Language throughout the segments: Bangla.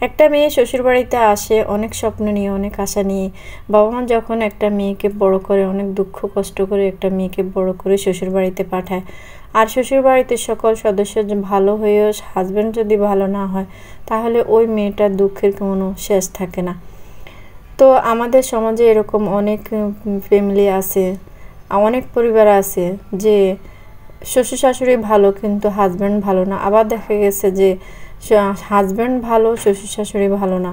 একটা মেয়ে শ্বশুরবাড়িতে আসে অনেক স্বপ্ন নিয়ে, অনেক আশা নিয়ে। বাবা মা যখন একটা মেয়েকে বড় করে, অনেক দুঃখ কষ্ট করে একটা মেয়েকে বড় করে শ্বশুরবাড়িতে পাঠায়, আর শ্বশুরবাড়িতে সকল সদস্য ভালো হয়েও হাজব্যান্ড যদি ভালো না হয়, তাহলে ওই মেয়েটার দুঃখের কোনো শেষ থাকে না। তো আমাদের সমাজে এরকম অনেক ফ্যামিলি আছে, অনেক পরিবার আছে যে শ্বশুর শাশুড়ি ভালো কিন্তু হাজব্যান্ড ভালো না। আবার দেখা গেছে যে হাজব্যান্ড ভালো, শ্বশুর শাশুড়ি ভালো না।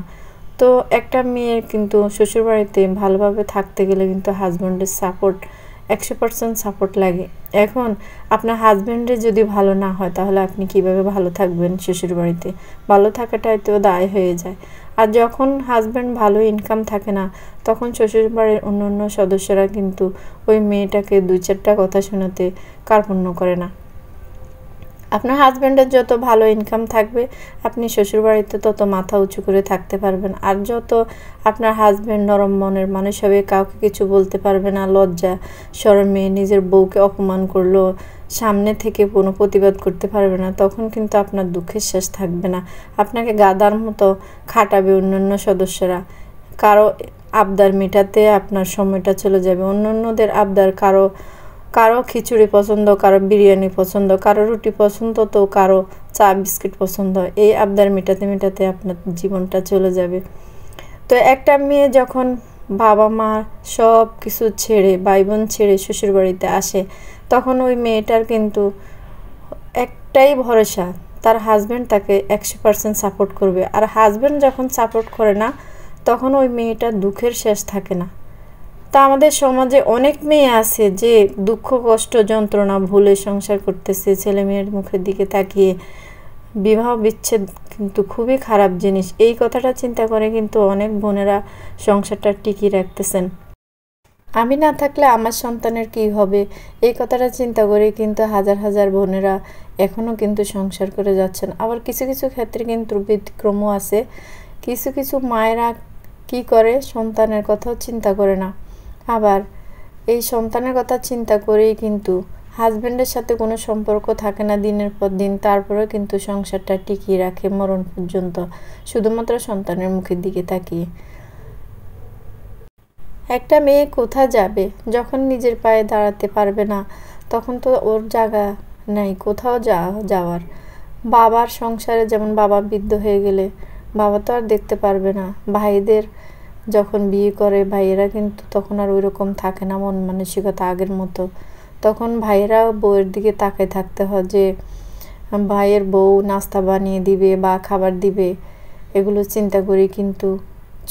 তো একটা মেয়ের কিন্তু শ্বশুরবাড়িতে ভালোভাবে থাকতে গেলে কিন্তু হাজব্যান্ডের সাপোর্ট 100% সাপোর্ট লাগে। এখন আপনার হাজব্যান্ডের যদি ভালো না হয়, তাহলে আপনি কিভাবে ভালো থাকবেন? শ্বশুরবাড়িতে ভালো থাকাটাই তো দায় হয়ে যায়। আর যখন হাজব্যান্ড ভালো ইনকাম থাকে না, তখন শ্বশুরবাড়ির অন্য সদস্যরা কিন্তু ওই মেয়েটাকে 2-4টা কথা শোনাতে কার্পণ্য করে না। আপনার হাজব্যান্ডের যত ভালো ইনকাম থাকবে, আপনি শ্বশুরবাড়িতে তত মাথা উঁচু করে থাকতে পারবেন। আর যত আপনার হাজব্যান্ড নরম মনের মানুষ হবে, কাউকে কিছু বলতে পারবে না, লজ্জা শরমে নিজের বউকে অপমান করলো সামনে থেকে কোনো প্রতিবাদ করতে পারবে না, তখন কিন্তু আপনার দুঃখের শেষ থাকবে না। আপনাকে গাদার মতো খাটাবে অন্যান্য সদস্যরা। কারো আবদার মেটাতে আপনার সময়টা চলে যাবে। অন্যদের আবদার, কারো খিচুড়ি পছন্দ, কারো বিরিয়ানি পছন্দ, কারো রুটি পছন্দ, তো কারো চা বিস্কিট পছন্দ। এই আবদার মেটাতে মেটাতে আপনার জীবনটা চলে যাবে। তো একটা মেয়ে যখন বাবা মা সব কিছু ছেড়ে, ভাই বোন ছেড়ে শ্বশুরবাড়িতে আসে, তখন ওই মেয়েটার কিন্তু একটাই ভরসা, তার হাজব্যান্ড তাকে 100% সাপোর্ট করবে। আর হাজব্যান্ড যখন সাপোর্ট করে না, তখন ওই মেয়েটার দুঃখের শেষ থাকে না। তা আমাদের সমাজে অনেক মেয়ে আছে যে দুঃখ কষ্ট যন্ত্রণা ভুলে সংসার করতেছে, ছেলে মেয়ের মুখের দিকে তাকিয়ে। বিবাহ বিচ্ছেদ কিন্তু খুবই খারাপ জিনিস। এই কথাটা চিন্তা করে কিন্তু অনেক বোনেরা সংসারটা টিকিয়ে রাখতেছেন। আমি না থাকলে আমার সন্তানের কি হবে, এই কথাটা চিন্তা করে কিন্তু হাজার হাজার বোনেরা এখনও কিন্তু সংসার করে যাচ্ছেন। আবার কিছু কিছু ক্ষেত্রে কিন্তু ব্যতিক্রমও আছে। কিছু কিছু মায়েরা কি করে, সন্তানের কথাও চিন্তা করে না। আবার এই সন্তানের কথা চিন্তা করেই কিন্তু হাজব্যান্ডের সাথে কোনো সম্পর্ক থাকে না দিনের পর দিন, তারপরেও কিন্তু সংসারটা টিকিয়ে রাখে মরণ পর্যন্ত, শুধুমাত্র সন্তানের মুখের দিকে তাকিয়ে। একটা মেয়ে কোথায় যাবে যখন নিজের পায়ে দাঁড়াতে পারবে না? তখন তো ওর জায়গা নেই কোথাও যাওয়ার। বাবার সংসারে যেমন বাবা বৃদ্ধ হয়ে গেলে বাবা তো আর দেখতে পারবে না। ভাইদের যখন বিয়ে করে, ভাইয়েরা কিন্তু তখন আর ওই রকম থাকে না মন মানসিকতা আগের মতো। তখন ভাইয়েরা বউয়ের দিকে তাকায় থাকতে হয় যে ভাইয়ের বউ নাস্তা বানিয়ে দিবে বা খাবার দিবে, এগুলো চিন্তা করে কিন্তু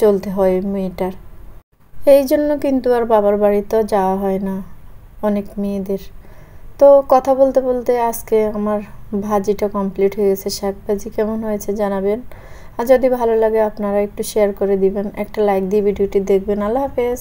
চলতে হয় মেয়েটার। এই জন্য কিন্তু আর বাবার বাড়িতেও যাওয়া হয় না অনেক মেয়েদের। তো কথা বলতে বলতে আজকে আমার ভাজিটা কমপ্লিট হয়ে গেছে। শাক ভাজি কেমন হয়েছে জানাবেন। আর যদি ভালো লাগে আপনারা একটু শেয়ার করে দিবেন, একটা লাইক দিয়ে ভিডিওটি দেখবেন। আল্লাহ হাফেজ।